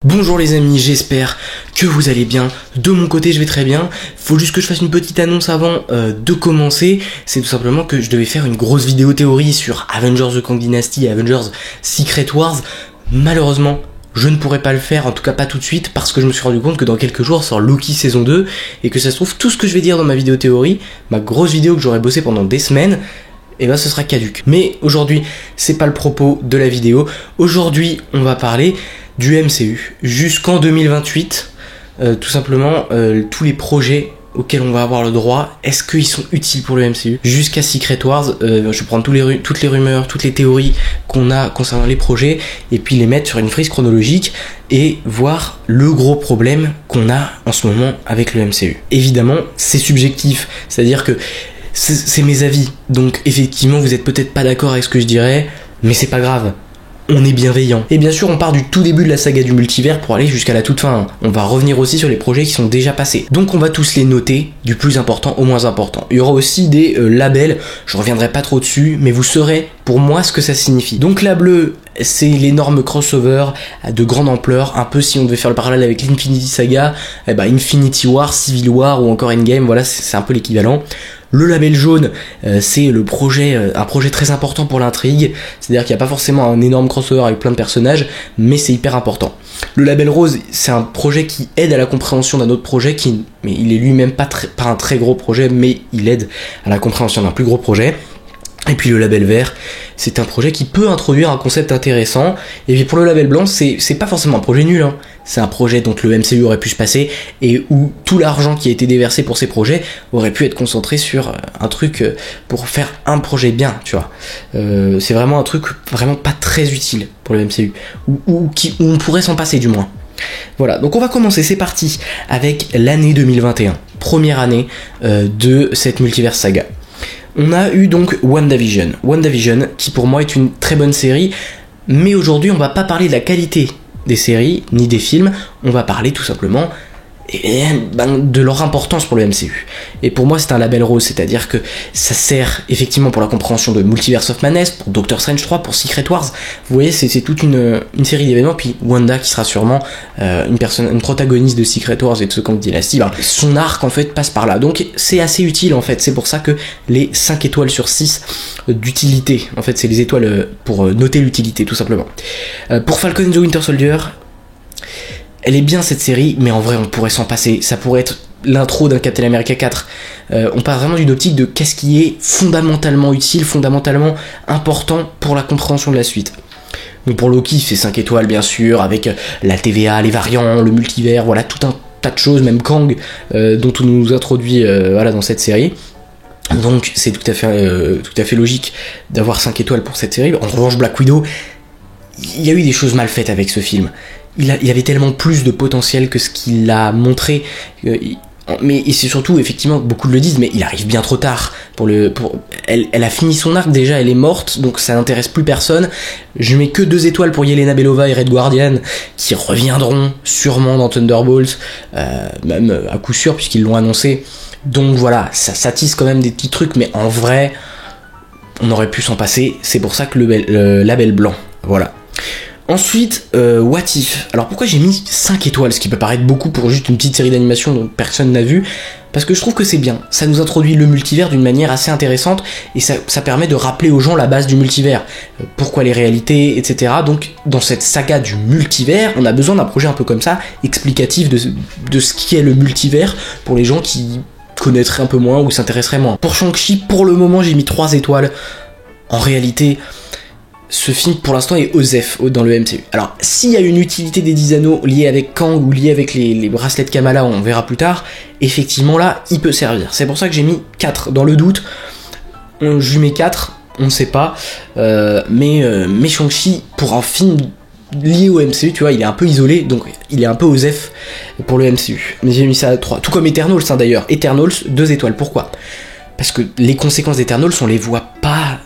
Bonjour les amis, j'espère que vous allez bien. De mon côté, je vais très bien. Faut juste que je fasse une petite annonce avant de commencer. C'est tout simplement que je devais faire une grosse vidéo théorie sur Avengers The Kang Dynasty et Avengers Secret Wars. Malheureusement, je ne pourrai pas le faire, en tout cas pas tout de suite, parce que je me suis rendu compte que dans quelques jours sort Loki saison 2, et que ça se trouve, tout ce que je vais dire dans ma vidéo théorie, ma grosse vidéo que j'aurais bossé pendant des semaines, et ben ce sera caduque. Mais aujourd'hui, c'est pas le propos de la vidéo. Aujourd'hui, on va parler du MCU jusqu'en 2028, tout simplement tous les projets auxquels on va avoir le droit, est-ce qu'ils sont utiles pour le MCU jusqu'à Secret Wars. Je vais prendre toutes les rumeurs, toutes les théories qu'on a concernant les projets et puis les mettre sur une frise chronologique et voir le gros problème qu'on a en ce moment avec le MCU. Évidemment, c'est subjectif, c'est-à-dire que c'est mes avis, donc effectivement vous êtes peut-être pas d'accord avec ce que je dirais, mais c'est pas grave. On est bienveillant. Et bien sûr, on part du tout début de la saga du multivers pour aller jusqu'à la toute fin. On va revenir aussi sur les projets qui sont déjà passés. Donc on va tous les noter, du plus important au moins important. Il y aura aussi des labels, je reviendrai pas trop dessus, mais vous saurez pour moi ce que ça signifie. Donc la bleue, c'est l'énorme crossover de grande ampleur, un peu si on devait faire le parallèle avec l'Infinity Saga, Infinity War, Civil War ou encore Endgame, voilà, c'est un peu l'équivalent. Le label jaune, c'est un projet très important pour l'intrigue, c'est-à-dire qu'il n'y a pas forcément un énorme crossover avec plein de personnages, mais c'est hyper important. Le label rose, c'est un projet qui aide à la compréhension d'un autre projet, mais il est lui-même pas un très gros projet, mais il aide à la compréhension d'un plus gros projet. Et puis le label vert, c'est un projet qui peut introduire un concept intéressant. Et puis pour le label blanc, c'est pas forcément un projet nul, hein. C'est un projet dont le MCU aurait pu se passer et où tout l'argent qui a été déversé pour ces projets aurait pu être concentré sur un truc pour faire un projet bien, tu vois. C'est vraiment un truc vraiment pas très utile pour le MCU, où on pourrait s'en passer du moins. Voilà, donc on va commencer, c'est parti, avec l'année 2021, première année de cette multiverse saga. On a eu donc WandaVision, qui pour moi est une très bonne série, mais aujourd'hui on va pas parler de la qualité des séries ni des films, on va parler tout simplement de leur importance pour le MCU. Et pour moi c'est un label rose, c'est-à-dire que ça sert effectivement pour la compréhension de Multiverse of Madness, pour Doctor Strange 3, pour Secret Wars. Vous voyez, c'est toute une série d'événements. Puis Wanda qui sera sûrement une protagoniste de Secret Wars et de ce Kang Dynasty, son arc en fait passe par là, donc c'est assez utile en fait. C'est pour ça que les 5 étoiles sur 6 d'utilité, en fait c'est les étoiles pour noter l'utilité tout simplement. Pour Falcon and the Winter Soldier, elle est bien cette série, mais en vrai on pourrait s'en passer. Ça pourrait être l'intro d'un Captain America 4. On part vraiment d'une optique de qu'est-ce qui est fondamentalement utile, fondamentalement important pour la compréhension de la suite. Donc pour Loki, c'est 5 étoiles bien sûr, avec la TVA, les variants, le multivers, voilà, tout un tas de choses, même Kang, dont on nous introduit dans cette série. Donc c'est tout à fait logique d'avoir 5 étoiles pour cette série. En revanche, Black Widow, il y a eu des choses mal faites avec ce film. Il avait tellement plus de potentiel que ce qu'il a montré, mais c'est surtout, effectivement, beaucoup le disent, mais il arrive bien trop tard. Elle a fini son arc déjà, elle est morte, donc ça n'intéresse plus personne. Je mets que 2 étoiles pour Yelena Belova et Red Guardian, qui reviendront sûrement dans Thunderbolts, même à coup sûr, puisqu'ils l'ont annoncé. Donc voilà, ça tisse quand même des petits trucs, mais en vrai, on aurait pu s'en passer. C'est pour ça que le label blanc, voilà. Ensuite, What If. Alors pourquoi j'ai mis 5 étoiles, ce qui peut paraître beaucoup pour juste une petite série d'animation dont personne n'a vu, parce que je trouve que c'est bien. Ça nous introduit le multivers d'une manière assez intéressante, et ça permet de rappeler aux gens la base du multivers. Pourquoi les réalités, etc. Donc dans cette saga du multivers, on a besoin d'un projet un peu comme ça, explicatif de ce qui est le multivers, pour les gens qui connaîtraient un peu moins ou s'intéresseraient moins. Pour Shang-Chi, pour le moment j'ai mis 3 étoiles. En réalité, ce film pour l'instant est OSEF dans le MCU. Alors s'il y a une utilité des 10 anneaux liée avec Kang ou liée avec les bracelets de Kamala, on verra plus tard, effectivement là il peut servir. C'est pour ça que j'ai mis 4 dans le doute. Je lui mets 4, on ne sait pas, mais Shang-Chi pour un film lié au MCU, tu vois, il est un peu isolé, donc il est un peu OSEF pour le MCU. Mais j'ai mis ça à 3, tout comme Eternals d'ailleurs. Eternals, 2 étoiles, pourquoi ? Parce que les conséquences d'Eternals, on les voit pas,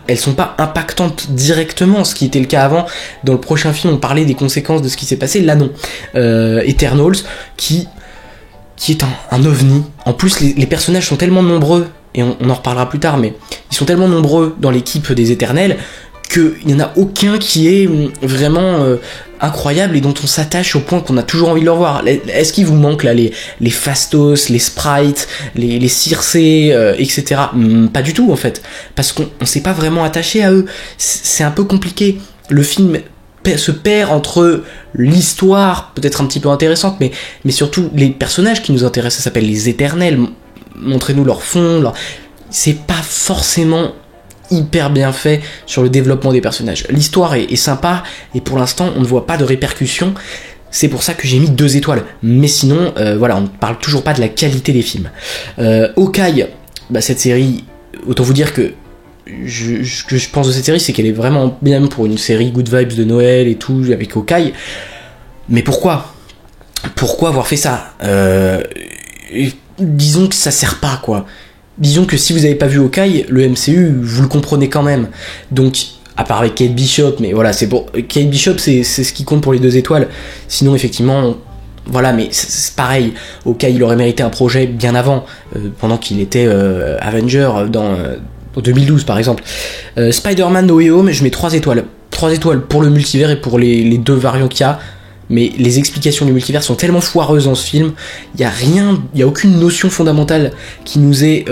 elles sont pas impactantes directement, ce qui était le cas avant. Dans le prochain film, on parlait des conséquences de ce qui s'est passé, là non. Eternals, qui est un ovni. En plus, les personnages sont tellement nombreux, et on en reparlera plus tard, mais ils sont tellement nombreux dans l'équipe des Éternels, qu'il n'y en a aucun qui est vraiment incroyable et dont on s'attache au point qu'on a toujours envie de le revoir. Est-ce qu'il vous manque là les Fastos, les Sprites, les Circé, etc. Pas du tout en fait, parce qu'on s'est pas vraiment attaché à eux. C'est un peu compliqué. Le film se perd entre l'histoire, peut-être un petit peu intéressante, mais surtout les personnages qui nous intéressent. Ça s'appelle les Éternels. Montrez-nous leur fond. C'est pas forcément hyper bien fait sur le développement des personnages. L'histoire est sympa et pour l'instant on ne voit pas de répercussions. C'est pour ça que j'ai mis 2 étoiles. Mais sinon, voilà, on ne parle toujours pas de la qualité des films. Hawkeye, cette série, autant vous dire que ce que je pense de cette série, c'est qu'elle est vraiment bien pour une série good vibes de Noël et tout avec Hawkeye. Mais pourquoi avoir fait ça? Disons que ça sert pas, quoi. Disons que si vous avez pas vu Hawkeye, le MCU, vous le comprenez quand même. Donc, à part avec Kate Bishop, mais voilà, c'est pour Kate Bishop, c'est ce qui compte pour les 2 étoiles. Sinon, effectivement, voilà, mais c'est pareil. Hawkeye, il aurait mérité un projet bien avant, pendant qu'il était Avenger dans 2012, par exemple. Spider-Man No Way Home, je mets 3 étoiles. 3 étoiles pour le multivers et pour les 2 variants qu'il y a. Mais les explications du multivers sont tellement foireuses dans ce film, il y a aucune notion fondamentale qui nous est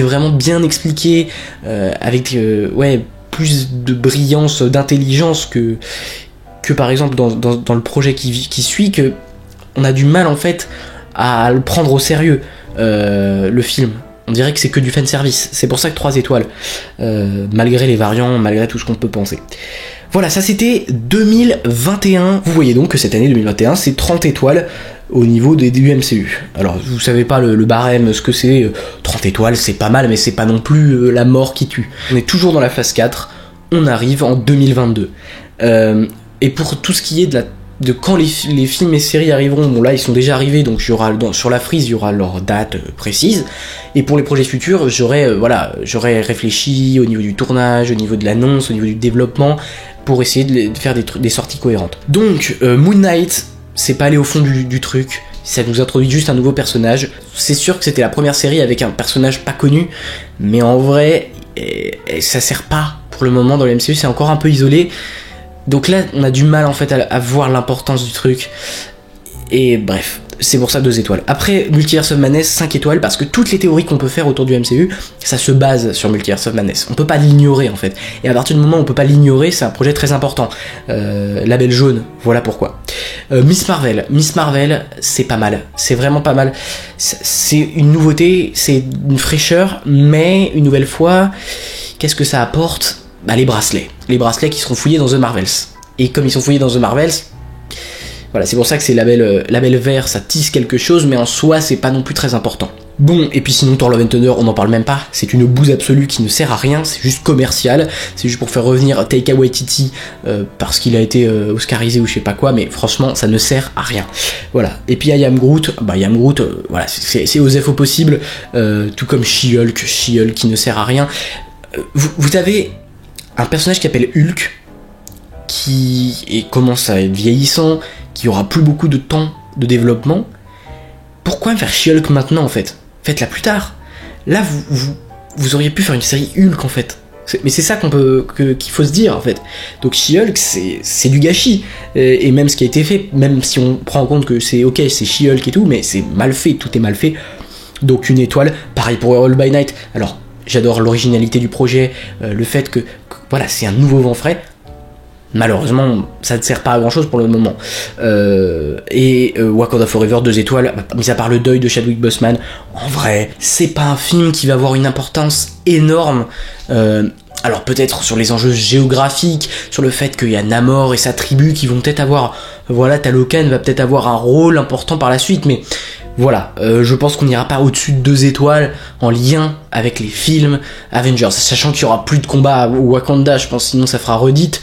vraiment bien expliquée, avec plus de brillance, d'intelligence que par exemple dans le projet qui suit, que on a du mal en fait à le prendre au sérieux, le film. On dirait que c'est que du fanservice. C'est pour ça que 3 étoiles, malgré les variants, malgré tout ce qu'on peut penser. Voilà, ça c'était 2021. Vous voyez donc que cette année 2021, c'est 30 étoiles au niveau du MCU. Alors, vous savez pas le barème, ce que c'est. 30 étoiles, c'est pas mal, mais c'est pas non plus la mort qui tue. On est toujours dans la phase 4. On arrive en 2022. Et pour tout ce qui est de quand les films et séries arriveront, bon là ils sont déjà arrivés, donc sur la frise il y aura leur date précise, et pour les projets futurs j'aurais réfléchi au niveau du tournage, au niveau de l'annonce, au niveau du développement, pour essayer de faire des sorties cohérentes. Donc Moon Knight, c'est pas aller au fond du truc, ça nous introduit juste un nouveau personnage. C'est sûr que c'était la première série avec un personnage pas connu, mais en vrai ça sert pas pour le moment dans le MCU, c'est encore un peu isolé. Donc là, on a du mal en fait à voir l'importance du truc. Et bref, c'est pour ça 2 étoiles. Après, Multiverse of Madness, 5 étoiles, parce que toutes les théories qu'on peut faire autour du MCU, ça se base sur Multiverse of Madness. On peut pas l'ignorer en fait. Et à partir du moment où on peut pas l'ignorer, c'est un projet très important. Label jaune, voilà pourquoi. Miss Marvel, c'est pas mal. C'est vraiment pas mal. C'est une nouveauté, c'est une fraîcheur, mais une nouvelle fois, qu'est-ce que ça apporte ? Les bracelets qui seront fouillés dans The Marvels. Et comme ils sont fouillés dans The Marvels, voilà, c'est pour ça que c'est label vert, ça tisse quelque chose, mais en soi c'est pas non plus très important. Bon, et puis sinon Thor Love and Thunder, on n'en parle même pas, c'est une bouse absolue qui ne sert à rien, c'est juste commercial, c'est juste pour faire revenir Taika Waititi parce qu'il a été oscarisé ou je sais pas quoi, mais franchement ça ne sert à rien. Voilà, et puis I Am Groot, voilà, c'est osef au possible, tout comme She-Hulk qui ne sert à rien. Vous avez un personnage qui s'appelle Hulk, qui commence à être vieillissant, qui aura plus beaucoup de temps de développement. Pourquoi faire She-Hulk maintenant en fait ? Faites-la plus tard. Là vous auriez pu faire une série Hulk en fait. Mais c'est ça qu'il faut se dire en fait. Donc She-Hulk c'est du gâchis. Et même ce qui a été fait, même si on prend en compte que c'est She-Hulk et tout, mais c'est mal fait, tout est mal fait. Donc 1 étoile, pareil pour All by Night. Alors j'adore l'originalité du projet, le fait que voilà, c'est un nouveau vent frais. Malheureusement, ça ne sert pas à grand chose pour le moment. Wakanda Forever, 2 étoiles, mis à part le deuil de Chadwick Boseman, en vrai, c'est pas un film qui va avoir une importance énorme. Alors peut-être sur les enjeux géographiques, sur le fait qu'il y a Namor et sa tribu qui vont peut-être avoir... Voilà, Talokan va peut-être avoir un rôle important par la suite, mais... Voilà, je pense qu'on n'ira pas au-dessus de 2 étoiles en lien avec les films Avengers, sachant qu'il y aura plus de combat au Wakanda, je pense, sinon ça fera redite.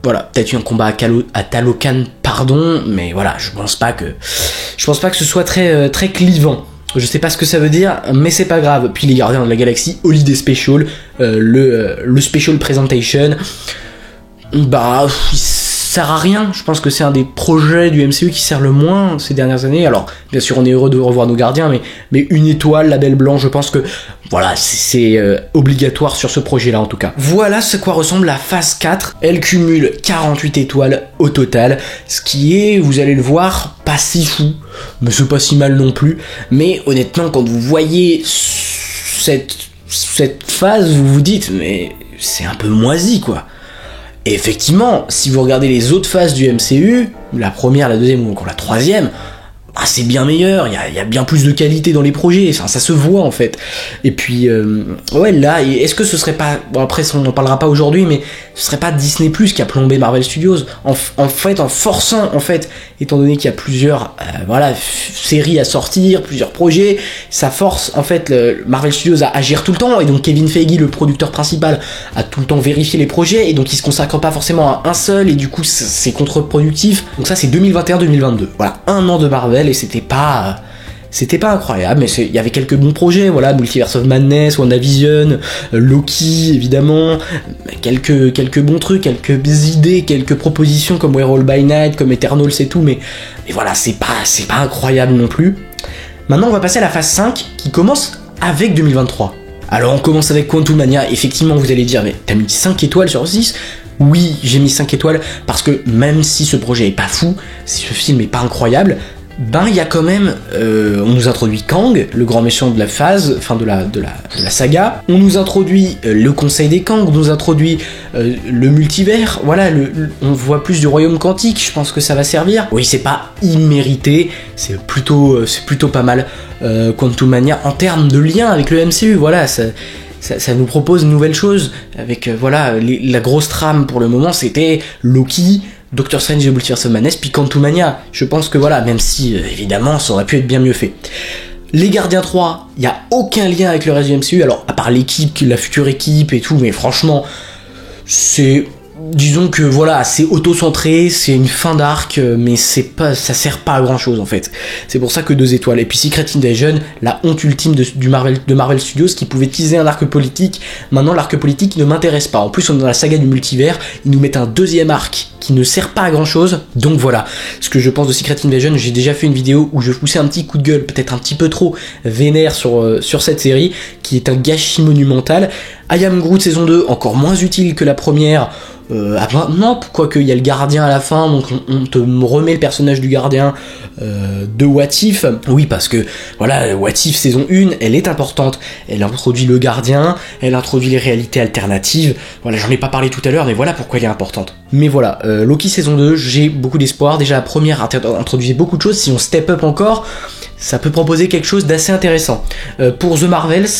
Voilà, peut-être un combat à Talokan, pardon, mais voilà, je pense pas que ce soit très clivant. Je sais pas ce que ça veut dire, mais c'est pas grave. Puis les Gardiens de la Galaxie, Holiday Special, le Special Presentation, sert à rien. Je pense que c'est un des projets du MCU qui sert le moins ces dernières années. Alors, bien sûr, on est heureux de revoir nos gardiens, mais une étoile, label blanc, je pense que voilà, c'est obligatoire sur ce projet-là en tout cas. Voilà ce quoi ressemble la phase 4. Elle cumule 48 étoiles au total, ce qui est, vous allez le voir, pas si fou, mais c'est pas si mal non plus. Mais honnêtement, quand vous voyez cette phase, vous vous dites, mais c'est un peu moisi quoi. Et effectivement, si vous regardez les autres phases du MCU, la première, la deuxième ou encore la troisième, ah, c'est bien meilleur, il y a bien plus de qualité dans les projets, enfin, ça se voit en fait. Et puis, ouais, là, est-ce que ce serait pas, bon après on n'en parlera pas aujourd'hui, mais ce serait pas Disney Plus qui a plombé Marvel Studios, en fait, en forçant, en fait, étant donné qu'il y a plusieurs, voilà, séries à sortir, plusieurs projets, ça force, en fait, Marvel Studios à agir tout le temps, et donc Kevin Feige, le producteur principal, a tout le temps vérifié les projets, et donc il se consacre pas forcément à un seul, et du coup, c'est contre-productif. Donc ça, c'est 2021-2022. Voilà, un an de Marvel, et c'était pas incroyable, mais il y avait quelques bons projets, voilà, Multiverse of Madness, WandaVision, Loki évidemment, quelques bons trucs, quelques idées, quelques propositions comme Werewolf by Night, comme Eternals et tout, mais voilà, c'est pas incroyable non plus. Maintenant on va passer à la phase 5 qui commence avec 2023. Alors on commence avec Quantumania, effectivement vous allez dire, mais t'as mis 5 étoiles sur 6 ? Oui, j'ai mis 5 étoiles, parce que même si ce projet est pas fou, si ce film est pas incroyable, ben il y a quand même, on nous introduit Kang, le grand méchant de la phase, enfin de la saga. On nous introduit le Conseil des Kang, on nous introduit le multivers. Voilà, on voit plus du royaume quantique. Je pense que ça va servir. Oui, c'est pas immérité, c'est plutôt pas mal. Quantumania en termes de lien avec le MCU. Voilà, ça nous propose une nouvelle chose. Avec voilà, la grosse trame pour le moment, c'était Loki, Doctor Strange et Multiverse of Madness, puis Quantumania. Je pense que voilà, même si évidemment ça aurait pu être bien mieux fait. Les Gardiens 3, il n'y a aucun lien avec le reste du MCU, alors à part l'équipe, la future équipe et tout, mais franchement, c'est... Disons que voilà, c'est auto-centré, c'est une fin d'arc, mais ça sert pas à grand chose en fait. C'est pour ça que 2 étoiles. Et puis Secret Invasion, la honte ultime de Marvel Studios qui pouvait teaser un arc politique. Maintenant l'arc politique ne m'intéresse pas. En plus on est dans la saga du multivers, ils nous mettent un deuxième arc qui ne sert pas à grand chose. Donc voilà, ce que je pense de Secret Invasion, j'ai déjà fait une vidéo où je poussais un petit coup de gueule, peut-être un petit peu trop vénère sur cette série, qui est un gâchis monumental. I Am Groot saison 2, encore moins utile que la première. Non, quoique il y a le gardien à la fin, donc on te remet le personnage du gardien de What If. Oui, parce que voilà, What If saison 1, elle est importante. Elle introduit le gardien, elle introduit les réalités alternatives. Voilà, j'en ai pas parlé tout à l'heure, mais voilà pourquoi elle est importante. Mais voilà, Loki saison 2, j'ai beaucoup d'espoir. Déjà la première introduisait beaucoup de choses. Si on step up encore, ça peut proposer quelque chose d'assez intéressant. Pour The Marvels,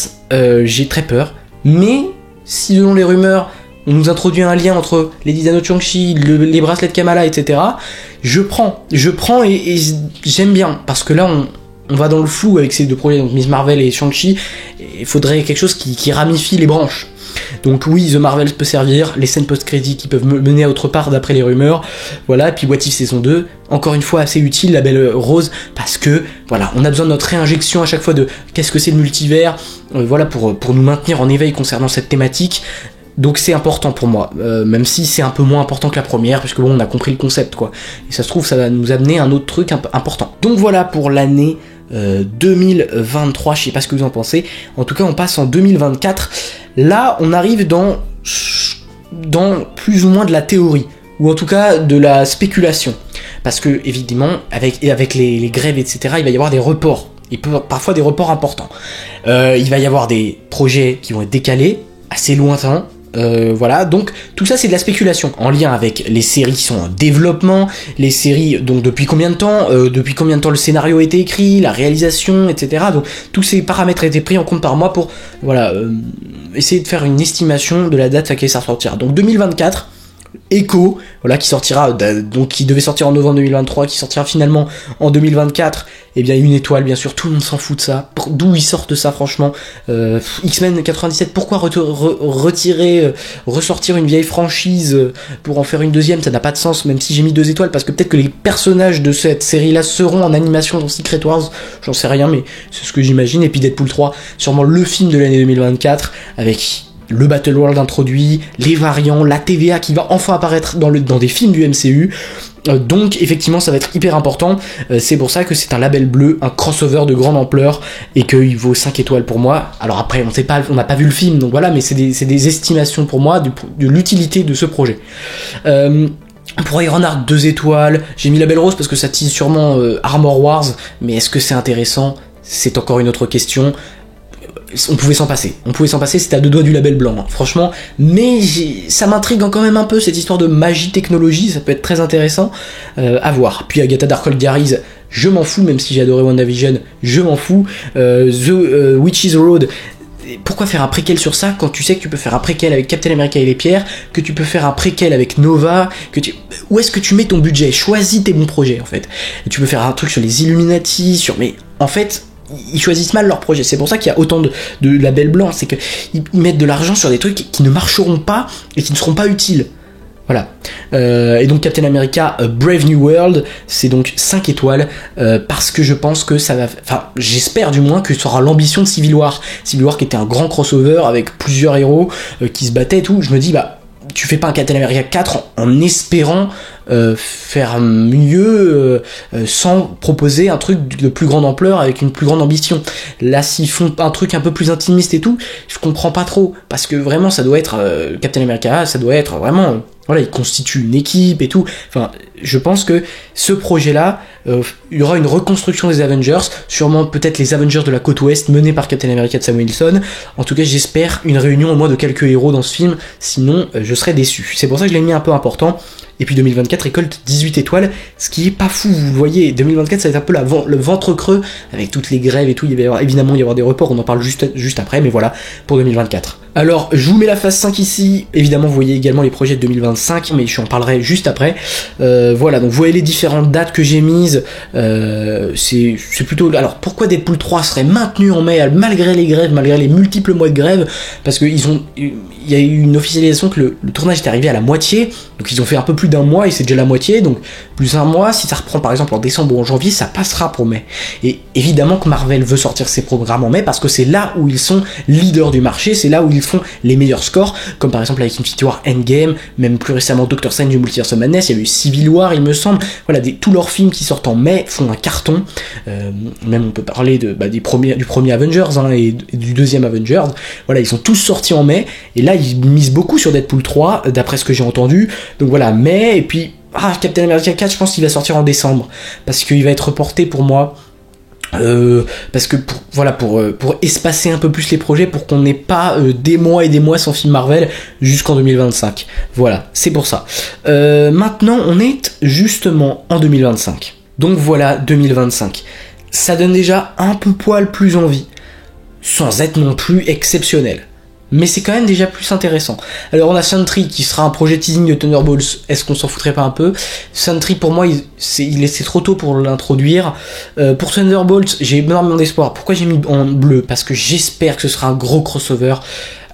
j'ai très peur. Mais si selon les rumeurs, on nous introduit un lien entre Lady Diana de Shang-Chi, les bracelets de Kamala, etc. Je prends et j'aime bien, parce que là on va dans le flou avec ces deux projets, donc Miss Marvel et Shang-Chi, il faudrait quelque chose qui ramifie les branches. Donc oui, The Marvels peut servir, les scènes post-crédit qui peuvent mener à autre part d'après les rumeurs, voilà, et puis What If saison 2, encore une fois assez utile, la belle Rose, parce que voilà, on a besoin de notre réinjection à chaque fois de qu'est-ce que c'est le multivers, voilà, pour nous maintenir en éveil concernant cette thématique. Donc c'est important pour moi, même si c'est un peu moins important que la première, puisque bon, on a compris le concept quoi, et ça se trouve ça va nous amener un autre truc important. Donc voilà pour l'année 2023, je sais pas ce que vous en pensez, en tout cas on passe en 2024, là on arrive dans plus ou moins de la théorie, ou en tout cas de la spéculation, parce que évidemment avec les grèves etc, il va y avoir des reports, et parfois des reports importants, il va y avoir des projets qui vont être décalés, assez lointains, voilà, donc tout ça c'est de la spéculation en lien avec les séries qui sont en développement, les séries, donc depuis combien de temps le scénario a été écrit, la réalisation, etc. Donc tous ces paramètres étaient pris en compte par moi pour voilà essayer de faire une estimation de la date à laquelle ça sortira. Donc 2024, Echo, voilà, qui sortira, donc qui devait sortir en novembre 2023, qui sortira finalement en 2024, et bien 1 étoile, bien sûr, tout le monde s'en fout de ça, d'où ils sortent ça, franchement, X-Men 97, pourquoi ressortir une vieille franchise pour en faire une deuxième, ça n'a pas de sens, même si j'ai mis 2 étoiles, parce que peut-être que les personnages de cette série-là seront en animation dans Secret Wars, j'en sais rien, mais c'est ce que j'imagine, et puis Deadpool 3, sûrement le film de l'année 2024, avec le Battle World introduit, les variants, la TVA qui va enfin apparaître dans des films du MCU. Donc effectivement ça va être hyper important, c'est pour ça que c'est un label bleu, un crossover de grande ampleur et qu'il vaut 5 étoiles pour moi. Alors après on n'a pas vu le film, donc voilà, mais c'est des estimations pour moi de l'utilité de ce projet. Pour Ironheart 2 étoiles, j'ai mis label rose parce que ça tease sûrement Armor Wars, mais est-ce que c'est intéressant? C'est encore une autre question. On pouvait s'en passer, c'était à 2 doigts du label blanc, hein, franchement, mais ça m'intrigue quand même un peu, cette histoire de magie technologie, ça peut être très intéressant à voir. Puis Agatha Darkhold Diaries, je m'en fous, même si j'ai adoré WandaVision, je m'en fous. The Witch's Road, pourquoi faire un préquel sur ça quand tu sais que tu peux faire un préquel avec Captain America et les pierres, que tu peux faire un préquel avec Nova, où est-ce que tu mets ton budget? Choisis tes bons projets en fait. Et tu peux faire un truc sur les Illuminati, mais en fait ils choisissent mal leurs projets, c'est pour ça qu'il y a autant de labels blancs, c'est qu'ils mettent de l'argent sur des trucs qui ne marcheront pas et qui ne seront pas utiles. Voilà. Et donc Captain America Brave New World, c'est donc 5 étoiles parce que je pense que ça va... Enfin, j'espère du moins que ça aura l'ambition de Civil War. Civil War qui était un grand crossover avec plusieurs héros qui se battaient et tout. Je me dis, bah, tu fais pas un Captain America 4 en espérant faire mieux sans proposer un truc de plus grande ampleur avec une plus grande ambition. Là, s'ils font un truc un peu plus intimiste et tout, je comprends pas trop, parce que vraiment ça doit être Captain America, ça doit être vraiment... Voilà, il constitue une équipe et tout. Enfin, je pense que ce projet-là, il y aura une reconstruction des Avengers, sûrement peut-être les Avengers de la côte ouest menés par Captain America de Sam Wilson. En tout cas, j'espère une réunion au moins de quelques héros dans ce film, sinon je serais déçu. C'est pour ça que je l'ai mis un peu important. Et puis 2024 récolte 18 étoiles, ce qui est pas fou, vous voyez, 2024 ça va être un peu le ventre creux, avec toutes les grèves et tout, il va évidemment y avoir des reports, on en parle juste après, mais voilà, pour 2024. Alors, je vous mets la phase 5 ici, évidemment vous voyez également les projets de 2025, mais je en parlerai juste après. Voilà, donc vous voyez les différentes dates que j'ai mises, c'est plutôt... Alors, pourquoi Deadpool 3 serait maintenu en mai, malgré les grèves, malgré les multiples mois de grève? Parce que il y a eu une officialisation que le tournage est arrivé à la moitié, donc ils ont fait un peu plus d'un mois et c'est déjà la moitié, donc plus un mois, si ça reprend par exemple en décembre ou en janvier, ça passera pour mai. Et évidemment que Marvel veut sortir ses programmes en mai parce que c'est là où ils sont leaders du marché, c'est là où ils font les meilleurs scores, comme par exemple avec Infinity War Endgame, même plus récemment Doctor Strange du Multiverse of Madness, il y a eu Civil War il me semble, voilà, tous leurs films qui sortent en mai font un carton, même on peut parler du premier Avengers et du deuxième Avengers, voilà, ils sont tous sortis en mai, et là ils misent beaucoup sur Deadpool 3, d'après ce que j'ai entendu, donc voilà, mai, et puis Captain America 4, je pense qu'il va sortir en décembre, parce qu'il va être reporté pour moi, parce que pour espacer un peu plus les projets, pour qu'on n'ait pas des mois et des mois sans film Marvel jusqu'en 2025. Voilà, c'est pour ça. Maintenant, on est justement en 2025. Donc voilà, 2025. Ça donne déjà un peu poil plus envie, sans être non plus exceptionnel. Mais c'est quand même déjà plus intéressant. Alors on a Sentry qui sera un projet teasing de Thunderbolts, est-ce qu'on s'en foutrait pas un peu? Sentry pour moi, c'est trop tôt pour l'introduire. Pour Thunderbolts, j'ai énormément d'espoir. Pourquoi j'ai mis en bleu? Parce que j'espère que ce sera un gros crossover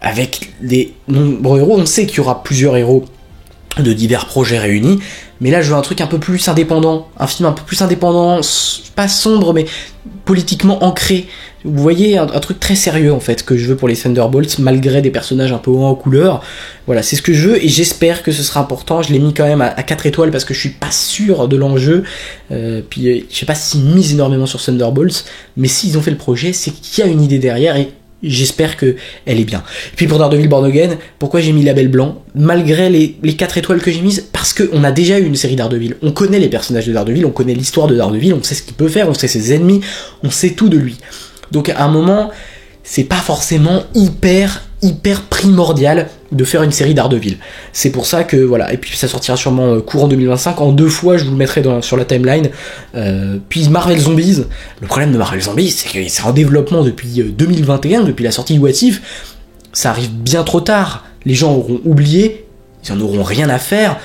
avec des nombreux héros. On sait qu'il y aura plusieurs héros de divers projets réunis, mais là je veux un truc un peu plus indépendant, un film un peu plus indépendant, pas sombre mais politiquement ancré. Vous voyez, un truc très sérieux en fait que je veux pour les Thunderbolts, malgré des personnages un peu hauts en couleur. Voilà, c'est ce que je veux et j'espère que ce sera important. Je l'ai mis quand même à 4 étoiles parce que je suis pas sûr de l'enjeu. Puis je sais pas s'ils misent énormément sur Thunderbolts, mais s'ils ont fait le projet, c'est qu'il y a une idée derrière et j'espère que elle est bien. Et puis pour Daredevil Born Again, pourquoi j'ai mis label blanc malgré les 4 étoiles que j'ai mises? Parce qu'on a déjà eu une série Daredevil. On connaît les personnages de Daredevil, on connaît l'histoire de Daredevil, on sait ce qu'il peut faire, on sait ses ennemis, on sait tout de lui. Donc à un moment, c'est pas forcément hyper primordial de faire une série Daredevil. C'est pour ça que voilà, et puis ça sortira sûrement courant 2025, en 2 fois je vous le mettrai sur la timeline. Puis Marvel Zombies, le problème de Marvel Zombies, c'est que c'est en développement depuis 2021, depuis la sortie de What If, ça arrive bien trop tard, les gens auront oublié, ils en auront rien à faire,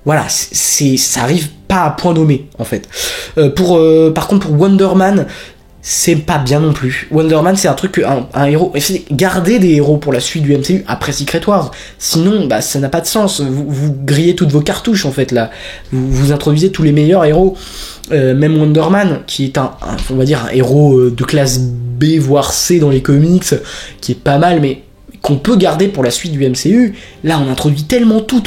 voilà, ça arrive pas à point nommé en fait. Par contre pour Wonder Man, c'est pas bien non plus. Wonder Man, c'est un truc un héros... Gardez des héros pour la suite du MCU après Secret Wars. Sinon, bah, ça n'a pas de sens. Vous grillez toutes vos cartouches, en fait, là. Vous introduisez tous les meilleurs héros. Même Wonder Man, qui est on va dire, un héros de classe B, voire C dans les comics, qui est pas mal, mais qu'on peut garder pour la suite du MCU. Là, on introduit tellement tout,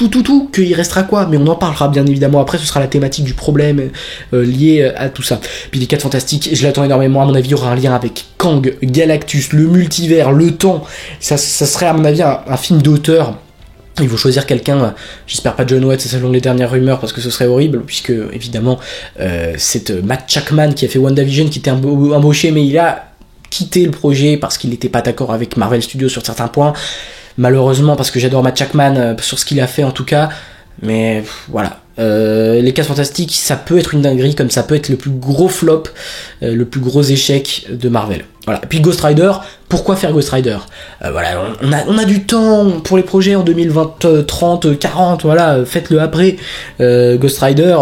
qu'il restera quoi? Mais on en parlera bien évidemment après, ce sera la thématique du problème lié à tout ça. Puis les 4 Fantastiques, je l'attends énormément, à mon avis, il y aura un lien avec Kang, Galactus, le multivers, le temps. Ça serait à mon avis un film d'auteur. Il faut choisir quelqu'un, j'espère pas John Watts, c'est selon les dernières rumeurs, parce que ce serait horrible, puisque évidemment c'est Matt Shakman qui a fait WandaVision, qui était embauché, mais il a quitté le projet parce qu'il n'était pas d'accord avec Marvel Studios sur certains points, malheureusement, parce que j'adore Matt Shakman sur ce qu'il a fait en tout cas, mais voilà. Les 4 Fantastiques, ça peut être une dinguerie, comme ça peut être le plus gros flop, le plus gros échec de Marvel. Voilà. Et puis Ghost Rider, pourquoi faire Ghost Rider? Voilà, on a du temps pour les projets en 2020, 30, 40, voilà, faites-le après. Ghost Rider,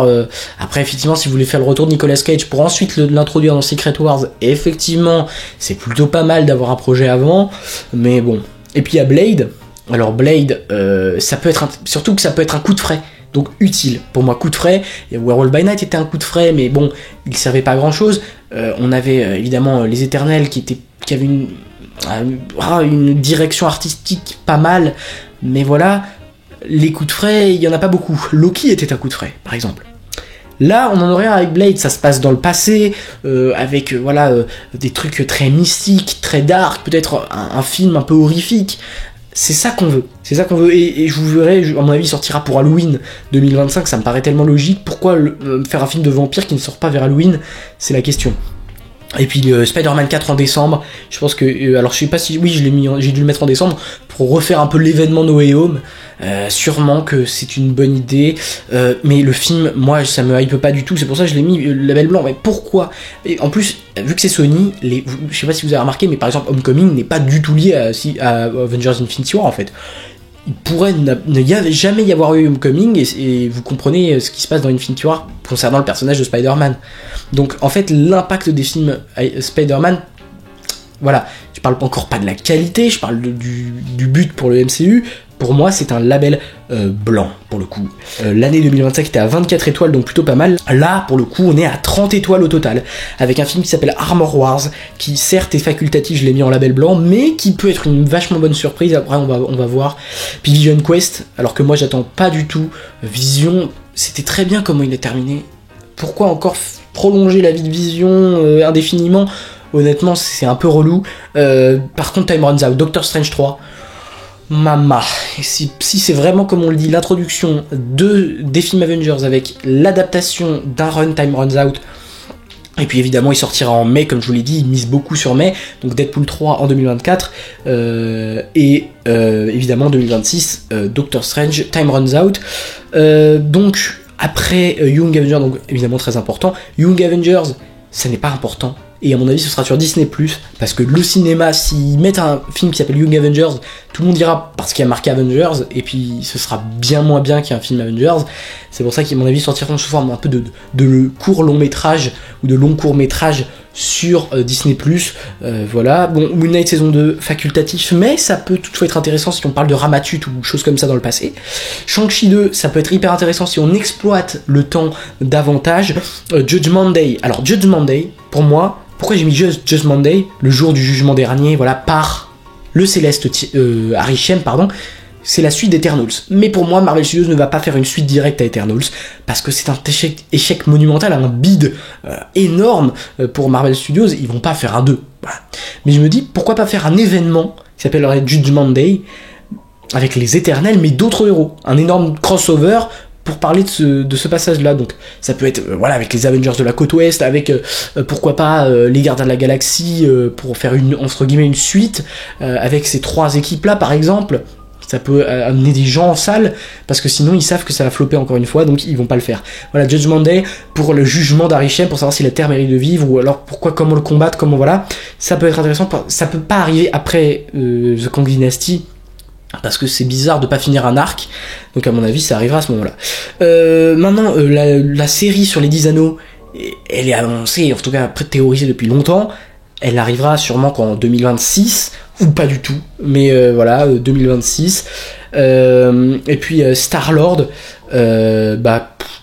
après effectivement, si vous voulez faire le retour de Nicolas Cage pour ensuite l'introduire dans Secret Wars, effectivement, c'est plutôt pas mal d'avoir un projet avant, mais bon. Et puis il y a Blade. Alors Blade, ça peut être surtout que ça peut être un coup de frais. Donc utile, pour moi, coup de frais. Et Werewolf by Night était un coup de frais, mais bon, il servait pas à grand chose. On avait évidemment les Éternels qui avaient une direction artistique pas mal, mais voilà, les coups de frais, il y en a pas beaucoup. Loki était un coup de frais, par exemple. Là, on en aurait un avec Blade, ça se passe dans le passé, avec des trucs très mystiques, très dark, peut-être un film un peu horrifique. C'est ça qu'on veut, et je vous verrai, à mon avis, il sortira pour Halloween 2025, ça me paraît tellement logique. Pourquoi faire un film de vampire qui ne sort pas vers Halloween? C'est la question. Et puis Spider-Man 4 en décembre, je pense que, alors je sais pas si, oui j'ai dû le mettre en décembre, pour refaire un peu l'événement No Way Home, sûrement que c'est une bonne idée, mais le film, moi ça me hype pas du tout, c'est pour ça que je l'ai mis label blanc, mais pourquoi? Et en plus, vu que c'est Sony, je sais pas si vous avez remarqué, mais par exemple Homecoming n'est pas du tout lié à Avengers Infinity War en fait. Il pourrait jamais y avoir eu Homecoming, et vous comprenez ce qui se passe dans Infinity War concernant le personnage de Spider-Man. Donc en fait, l'impact des films Spider-Man, voilà, je parle encore pas de la qualité, je parle du but pour le MCU. Pour moi, c'est un label blanc, pour le coup. L'année 2025 était à 24 étoiles, donc plutôt pas mal. Là, pour le coup, on est à 30 étoiles au total, avec un film qui s'appelle Armor Wars, qui certes est facultatif, je l'ai mis en label blanc, mais qui peut être une vachement bonne surprise. Après, on va voir. Puis Vision Quest, alors que moi, j'attends pas du tout. Vision, c'était très bien comment il est terminé. Pourquoi encore prolonger la vie de Vision indéfiniment? Honnêtement, c'est un peu relou. Par contre, Time Runs Out, Doctor Strange 3... Mama, si c'est vraiment comme on le dit, l'introduction des films Avengers avec l'adaptation d'un run Time Runs Out, et puis évidemment il sortira en mai, comme je vous l'ai dit, il mise beaucoup sur mai, donc Deadpool 3 en 2024, et évidemment en 2026, Doctor Strange, Time Runs Out, donc après Young Avengers, donc évidemment très important, Young Avengers, ça n'est pas important. Et à mon avis, ce sera sur Disney+, parce que le cinéma, s'ils mettent un film qui s'appelle Young Avengers, tout le monde dira parce qu'il y a marqué Avengers, et puis ce sera bien moins bien qu'un film Avengers. C'est pour ça qu'à mon avis, sortiront sous forme un peu de court long métrage, ou de long court métrage sur Disney+. Voilà. Bon, Moon Knight saison 2, facultatif, mais ça peut toutefois être intéressant si on parle de Ramatut ou choses comme ça dans le passé. Shang-Chi 2, ça peut être hyper intéressant si on exploite le temps davantage. Judgment Day. Alors, Judgment Day, pour moi, pourquoi j'ai mis Judgment Day, le jour du jugement dernier, voilà, par le céleste Arishem, pardon, c'est la suite d'Eternals. Mais pour moi, Marvel Studios ne va pas faire une suite directe à Eternals, parce que c'est un échec monumental, un bide énorme pour Marvel Studios, ils vont pas faire un 2. Voilà. Mais je me dis, pourquoi pas faire un événement qui s'appellerait Judgment Day, avec les Éternels, mais d'autres héros. Un énorme crossover pour parler de ce passage-là. Donc ça peut être voilà, avec les Avengers de la côte ouest, avec pourquoi pas les Gardiens de la Galaxie, pour faire entre guillemets une suite, avec ces 3 équipes-là par exemple. Ça peut amener des gens en salle, parce que sinon ils savent que ça va flopper encore une fois, donc ils vont pas le faire. Voilà, Judgment Day pour le jugement d'Arishem, pour savoir si la Terre mérite de vivre, ou alors comment le combattre, comment voilà. Ça peut être intéressant, ça peut pas arriver après The Kang Dynasty, parce que c'est bizarre de pas finir un arc, donc à mon avis ça arrivera à ce moment-là. Maintenant, la série sur les 10 anneaux, elle est annoncée, en tout cas théorisée depuis longtemps, elle arrivera sûrement qu'en 2026, ou pas du tout, mais voilà, 2026. Et puis Star-Lord,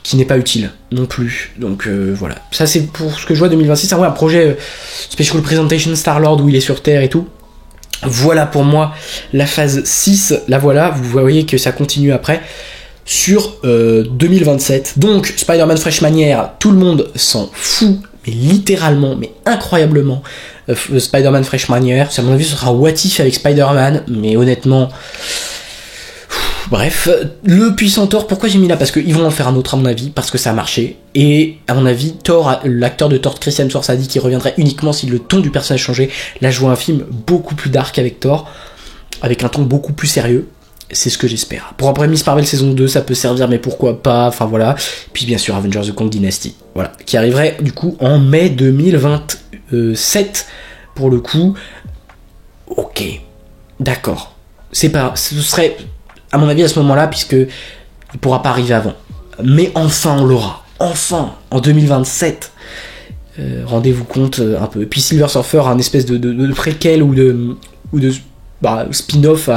qui n'est pas utile non plus, donc voilà. Ça c'est pour ce que je vois 2026, c'est un projet Special Presentation Star-Lord où il est sur Terre et tout. Voilà pour moi la phase 6, la voilà, vous voyez que ça continue après sur 2027. Donc Spider-Man Freshman Year, tout le monde s'en fout, mais littéralement, mais incroyablement. Spider-Man Freshman Year, à mon avis ce sera What If avec Spider-Man, mais honnêtement... Bref, le puissant Thor, pourquoi j'ai mis là? Parce qu'ils vont en faire un autre à mon avis, parce que ça a marché. Et à mon avis, Thor, l'acteur de Thor, Chris Hemsworth, a dit qu'il reviendrait uniquement si le ton du personnage changeait. Là, je vois un film beaucoup plus dark avec Thor, avec un ton beaucoup plus sérieux. C'est ce que j'espère. Pour après Miss Marvel saison 2, ça peut servir, mais pourquoi pas, enfin voilà. Puis bien sûr, Avengers The Kang Dynasty, voilà, qui arriverait du coup en mai 2027, pour le coup. Ok, d'accord. Ce serait... à mon avis à ce moment-là, puisque il ne pourra pas arriver avant. Mais enfin on l'aura. Enfin, en 2027. Rendez-vous compte un peu. Et puis Silver Surfer, un espèce de préquel ou de spin-off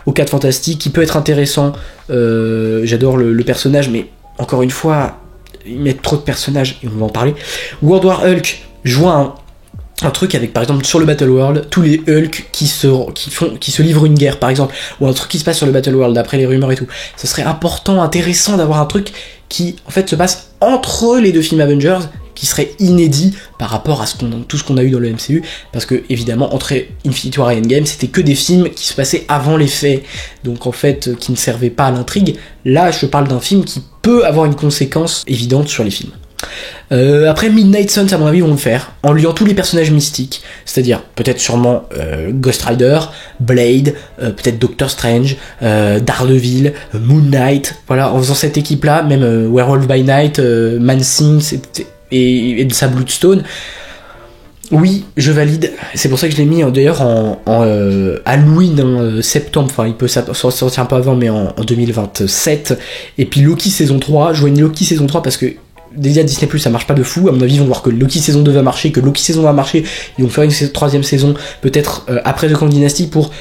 aux 4 Fantastiques qui peut être intéressant. J'adore le personnage, mais encore une fois, ils mettent trop de personnages et on va en parler. World War Hulk, je vois un truc avec par exemple sur le Battle World tous les Hulk qui se livrent une guerre par exemple, ou un truc qui se passe sur le Battle World d'après les rumeurs et tout. Ce serait important, intéressant d'avoir un truc qui en fait se passe entre les deux films Avengers, qui serait inédit par rapport à tout ce qu'on a eu dans le MCU, parce que évidemment entre Infinity War et Endgame c'était que des films qui se passaient avant les faits, donc en fait qui ne servaient pas à l'intrigue. Là je parle d'un film qui peut avoir une conséquence évidente sur les films. Après Midnight Suns, à mon avis, vont le faire en liant tous les personnages mystiques, c'est-à-dire peut-être sûrement Ghost Rider, Blade, peut-être Doctor Strange, Daredevil, Moon Knight, voilà, en faisant cette équipe-là, même Werewolf by Night, Man Thing et sa Bloodstone. Oui, je valide. C'est pour ça que je l'ai mis d'ailleurs en Halloween, septembre. Enfin, il peut sortir un peu avant, mais en 2027. Et puis Loki saison 3. Je vois une Loki saison 3 parce que déjà Disney Plus ça marche pas de fou. À mon avis, ils vont voir que Loki saison 2 va marcher, que Loki saison 1 va marcher. Ils vont faire une 3ème saison, peut-être après The Kang Dynasty pour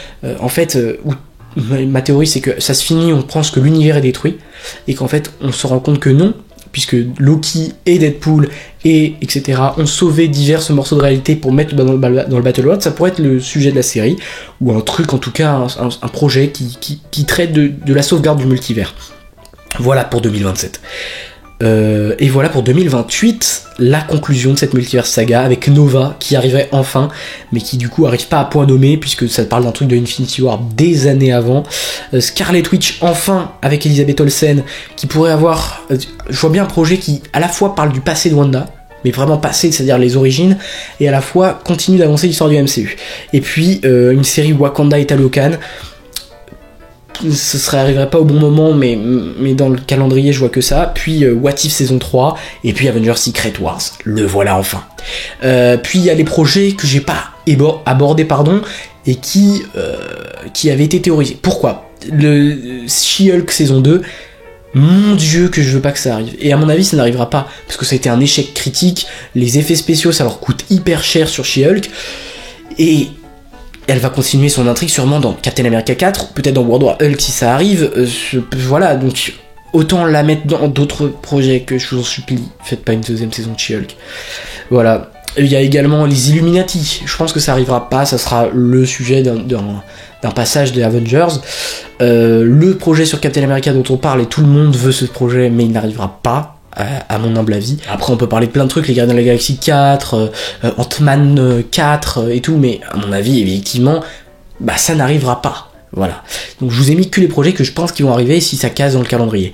ma théorie c'est que ça se finit, on pense que l'univers est détruit et qu'en fait on se rend compte que non, puisque Loki et Deadpool et etc. ont sauvé divers morceaux de réalité pour mettre dans le Battle World. Ça pourrait être le sujet de la série, ou un truc en tout cas, un projet qui traite de la sauvegarde du multivers. Voilà pour 2027. Et voilà pour 2028, la conclusion de cette multiverse saga avec Nova qui arriverait enfin, mais qui du coup arrive pas à point nommé puisque ça parle d'un truc de Infinity War des années avant. Scarlet Witch enfin avec Elizabeth Olsen qui pourrait avoir, je vois bien un projet qui à la fois parle du passé de Wanda, mais vraiment passé, c'est-à-dire les origines, et à la fois continue d'avancer l'histoire du MCU. Et puis une série Wakanda et Talokan. Ce arriverait pas au bon moment, mais dans le calendrier je vois que ça. Puis What If saison 3, et puis Avengers Secret Wars, le voilà enfin. Puis il y a les projets que j'ai pas abordés et qui avaient été théorisés. Pourquoi le She-Hulk saison 2, mon dieu que je veux pas que ça arrive. Et à mon avis ça n'arrivera pas, parce que ça a été un échec critique, les effets spéciaux ça leur coûte hyper cher sur She-Hulk, et elle va continuer son intrigue sûrement dans Captain America 4, peut-être dans World War Hulk si ça arrive, voilà, donc autant la mettre dans d'autres projets, que je vous en supplie, faites pas une 2ème saison de She-Hulk. Voilà, il y a également les Illuminati, je pense que ça arrivera pas, ça sera le sujet d'un passage des Avengers. Le projet sur Captain America dont on parle, et tout le monde veut ce projet, mais il n'arrivera pas, à mon humble avis. Après on peut parler de plein de trucs, les Gardiens de la Galaxie 4, Ant-Man 4 et tout, mais à mon avis effectivement ça n'arrivera pas. Voilà, donc je vous ai mis que les projets que je pense qu'ils vont arriver si ça case dans le calendrier.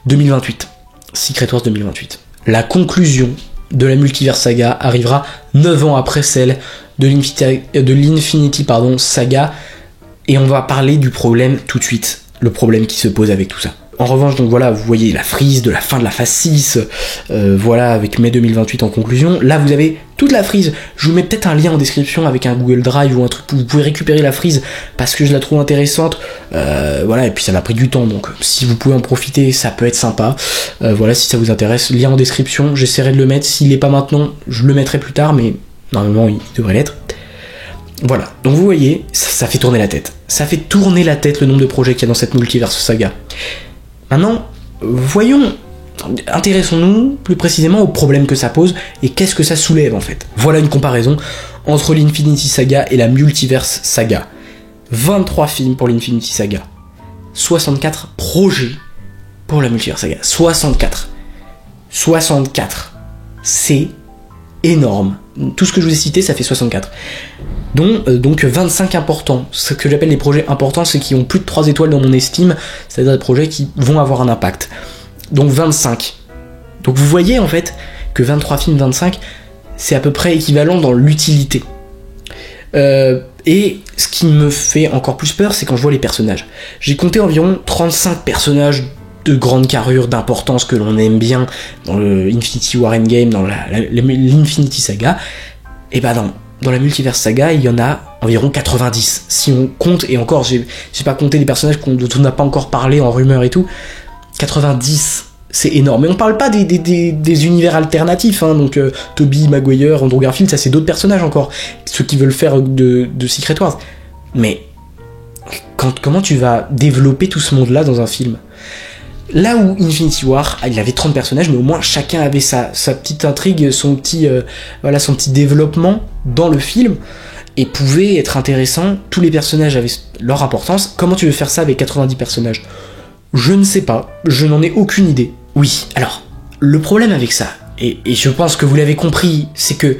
2028, Secret Wars 2028, la conclusion de la multiverse saga arrivera 9 ans après celle de l'Infinity saga, et on va parler du problème tout de suite, le problème qui se pose avec tout ça. En revanche, donc voilà, vous voyez la frise de la fin de la phase 6, voilà, avec mai 2028 en conclusion. Là, vous avez toute la frise. Je vous mets peut-être un lien en description avec un Google Drive ou un truc où vous pouvez récupérer la frise parce que je la trouve intéressante. Voilà, et puis ça m'a pris du temps, donc si vous pouvez en profiter, ça peut être sympa. Voilà, si ça vous intéresse, lien en description. J'essaierai de le mettre. S'il n'est pas maintenant, je le mettrai plus tard, mais normalement, il devrait l'être. Voilà, donc vous voyez, ça fait tourner la tête. Ça fait tourner la tête le nombre de projets qu'il y a dans cette multiverse saga. Maintenant, intéressons-nous plus précisément aux problèmes que ça pose et qu'est-ce que ça soulève en fait. Voilà une comparaison entre l'Infinity Saga et la Multiverse Saga. 23 films pour l'Infinity Saga. 64 projets pour la Multiverse Saga. 64. 64. C'est énorme. Tout ce que je vous ai cité, ça fait 64. Donc 25 importants. Ce que j'appelle les projets importants, c'est qui ont plus de 3 étoiles dans mon estime, c'est-à-dire des projets qui vont avoir un impact. Donc 25. Donc vous voyez en fait que 23 films, 25, c'est à peu près équivalent dans l'utilité. Et ce qui me fait encore plus peur, c'est quand je vois les personnages. J'ai compté environ 35 personnages de grande carrure, d'importance, que l'on aime bien dans le Infinity War Endgame, dans l'Infinity Saga. Et bah dans la Multiverse Saga, il y en a environ 90. Si on compte, et encore, j'ai pas compté les personnages dont on n'a pas encore parlé en rumeur et tout, 90, c'est énorme. Mais on parle pas des univers alternatifs, hein, donc Tobey Maguire, Andrew Garfield, ça c'est d'autres personnages encore, ceux qui veulent faire de Secret Wars. Mais comment tu vas développer tout ce monde-là dans un film ? Là où Infinity War, il avait 30 personnages, mais au moins chacun avait sa petite intrigue, son petit développement dans le film, et pouvait être intéressant. Tous les personnages avaient leur importance. Comment tu veux faire ça avec 90 personnages ? Je ne sais pas, je n'en ai aucune idée. Oui, alors, le problème avec ça, et je pense que vous l'avez compris, c'est que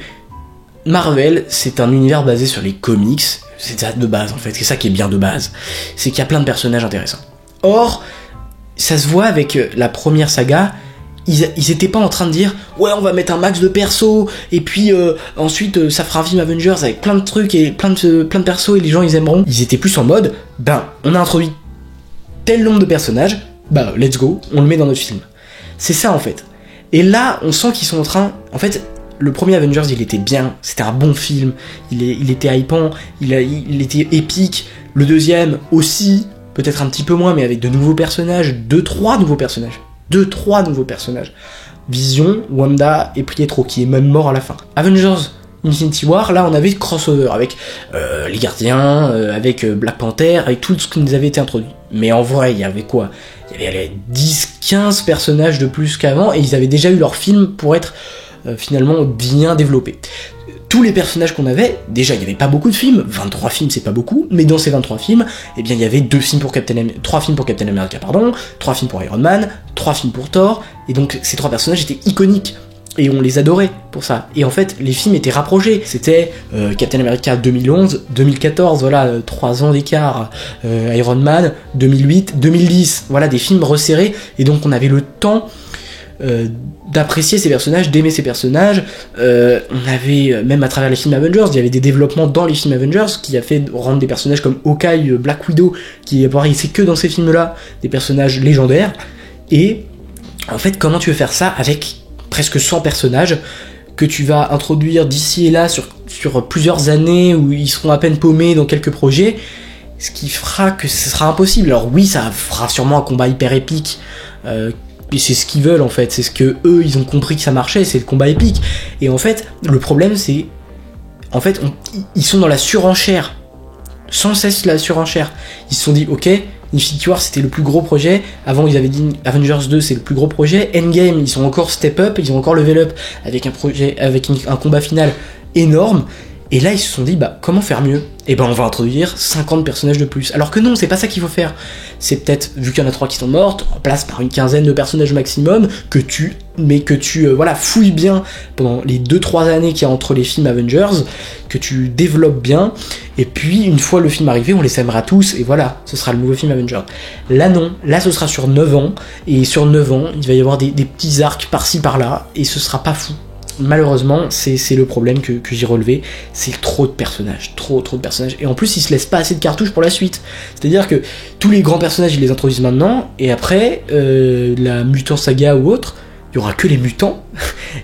Marvel, c'est un univers basé sur les comics, c'est ça de base en fait, c'est ça qui est bien de base, c'est qu'il y a plein de personnages intéressants. Or, ça se voit avec la première saga, ils étaient pas en train de dire ouais on va mettre un max de persos et puis ensuite ça fera un film Avengers avec plein de trucs et plein de persos et les gens ils aimeront. Ils étaient plus en mode on a introduit tel nombre de personnages, let's go, on le met dans notre film. C'est ça en fait. Et là on sent qu'ils sont en train, en fait le premier Avengers il était bien, c'était un bon film, il était hypant, il était épique. Le deuxième aussi, peut-être un petit peu moins, mais avec de nouveaux personnages, 2-3 nouveaux personnages. Vision, Wanda et Pietro, qui est même mort à la fin. Avengers Infinity War, là on avait crossover avec les Gardiens, avec Black Panther, avec tout ce qui nous avait été introduit. Mais en vrai, il y avait quoi ? Il y avait 10-15 personnages de plus qu'avant, et ils avaient déjà eu leur film pour être finalement bien développés. Tous les personnages qu'on avait, déjà il n'y avait pas beaucoup de films, 23 films c'est pas beaucoup, mais dans ces 23 films, eh bien il y avait 3 films pour Captain America, 3 films pour Iron Man, 3 films pour Thor, et donc ces 3 personnages étaient iconiques, et on les adorait pour ça. Et en fait, les films étaient rapprochés, c'était Captain America 2011, 2014, voilà, 3 ans d'écart, Iron Man 2008, 2010, voilà, des films resserrés, et donc on avait le temps d'apprécier ces personnages, d'aimer ces personnages. On avait, même à travers les films Avengers, il y avait des développements dans les films Avengers qui a fait rendre des personnages comme Hawkeye, Black Widow, qui apparaissaient que dans ces films-là, des personnages légendaires. Et en fait, comment tu veux faire ça avec presque 100 personnages que tu vas introduire d'ici et là sur plusieurs années où ils seront à peine paumés dans quelques projets, ce qui fera que ce sera impossible. Alors oui, ça fera sûrement un combat hyper épique, et c'est ce qu'ils veulent en fait, c'est ce que eux ils ont compris que ça marchait, c'est le combat épique. Et en fait, le problème c'est, en fait, ils sont dans la surenchère, sans cesse la surenchère. Ils se sont dit, ok, Infinity War c'était le plus gros projet, avant ils avaient dit Avengers 2 c'est le plus gros projet, Endgame ils sont encore step up, ils ont encore level up avec un projet, avec un combat final énorme. Et là ils se sont dit comment faire mieux ? Et on va introduire 50 personnages de plus. Alors que non, c'est pas ça qu'il faut faire. C'est peut-être, vu qu'il y en a 3 qui sont mortes, en place par une quinzaine de personnages maximum, que tu fouilles bien pendant les 2-3 années qu'il y a entre les films Avengers, que tu développes bien, et puis une fois le film arrivé, on les aimera tous, et voilà, ce sera le nouveau film Avengers. Là non, là ce sera sur 9 ans, et sur 9 ans, il va y avoir des petits arcs par-ci par-là, et ce sera pas fou. Malheureusement, c'est le problème que j'ai relevé, c'est trop de personnages, trop de personnages, et en plus ils se laissent pas assez de cartouches pour la suite. C'est-à-dire que tous les grands personnages ils les introduisent maintenant, et après la Mutant Saga ou autre, il y aura que les mutants.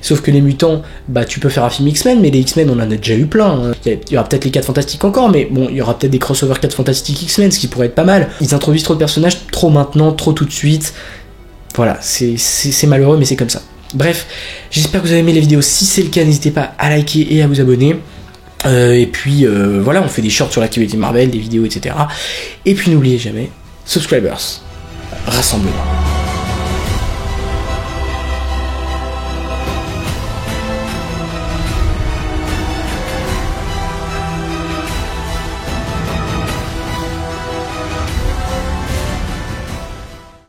Sauf que les mutants, tu peux faire un film X-Men, mais les X-Men on en a déjà eu plein, hein. Il y aura peut-être les 4 Fantastiques encore, mais bon, il y aura peut-être des crossovers 4 Fantastiques X-Men, ce qui pourrait être pas mal. Ils introduisent trop de personnages, trop maintenant, trop tout de suite. Voilà, c'est malheureux, mais c'est comme ça. Bref, j'espère que vous avez aimé les vidéos. Si c'est le cas, n'hésitez pas à liker et à vous abonner. Et puis voilà, on fait des shorts sur l'actualité Marvel, des vidéos, etc. Et puis n'oubliez jamais, subscribers, rassemblez-vous.